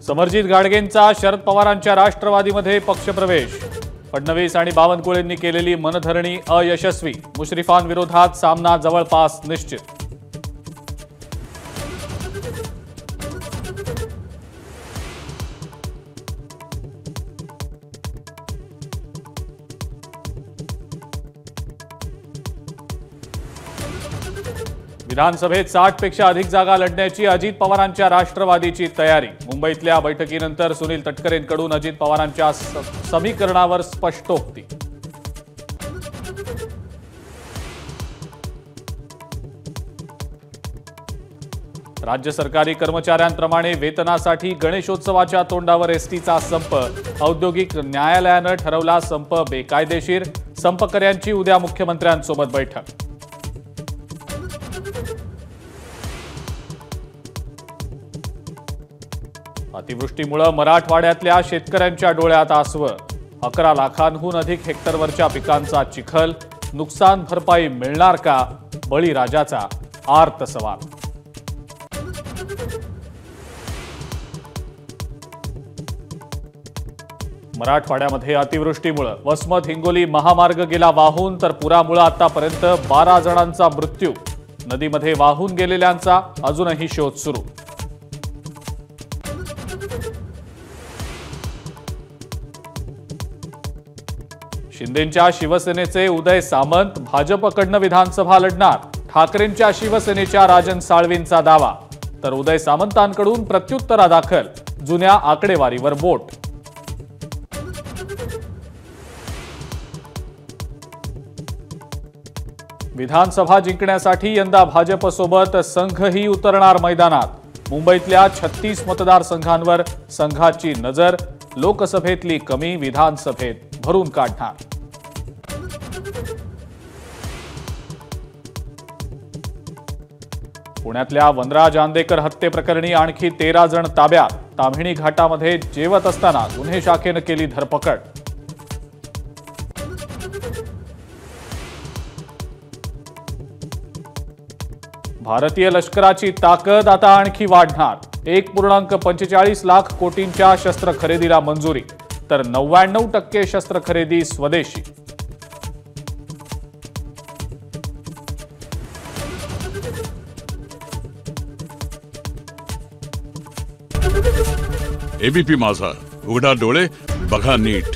समरजित गाडगेंचा शरद पवारांच्या राष्ट्रवादीमध्ये पक्षप्रवेश। फडणवीस आणि बावनकुळेंनी केलेली मनधरणी अयशस्वी। मुश्रीफांविरोधात सामना जवळपास निश्चित। विधानसभेत 60 पेक्षा अधिक जागा लढण्याची अजित पवारांच्या राष्ट्रवादीची तयारी। मुंबईतल्या बैठकीनंतर सुनील तटकरेंकडून अजित पवारांच्या समीकरणावर स्पष्टोक्ती। राज्य सरकारी कर्मचाऱ्यांप्रमाणे वेतनासाठी गणेशोत्सवाच्या तोंडावर एसटीचा संप। औद्योगिक न्यायालयानं ठरवला संप बेकायदेशीर। संपकर्त्यांची उद्या मुख्यमंत्र्यांसोबत बैठक। अतिवृष्टीमुळे मराठवाड्यातल्या शेतकऱ्यांच्या डोळ्यात आसव। 11 लाखांहून अधिक हेक्टरवरच्या पिकांचा चिखल। नुकसान भरपाई मिळणार का? बळीराजाचा आर्त सवाल। मराठवाड्यामध्ये अतिवृष्टीमुळे वसमत हिंगोली महामार्ग गेला वाहून, तर पुरामुळे आतापर्यंत 12 जणांचा मृत्यू। नदीमध्ये वाहून गेलेल्यांचा अजूनही शोध सुरू। शिंदेंच्या शिवसेनेचे उदय सामंत भाजपकडनं विधानसभा लढणार। ठाकरेंच्या शिवसेनेच्या राजन साळवींचा दावा, तर उदय सामंतांकडून प्रत्युत्तरादाखल जुन्या आकडेवारीवर बोट। विधानसभा जिंकण्यासाठी यंदा भाजपसोबत संघही उतरणार मैदानात। मुंबईतल्या 36 मतदारसंघांवर संघाची नजर। लोकसभेतली कमी विधानसभेत भरून काढणार। पुण्यातल्या वनराज आंदेकर हत्येप्रकरणी आणखी 13 जण ताब्यात। ताम्हिणी घाटामध्ये जेवत असताना गुन्हे शाखेनं केली धरपकड। भारतीय लष्कराची ताकद आता आणखी वाढणार। 1.45 लाख कोटींच्या शस्त्र खरेदीला मंजुरी, तर 99% शस्त्र खरेदी स्वदेशी। एबीपी माझा, उघडा डोळे बघा नीट।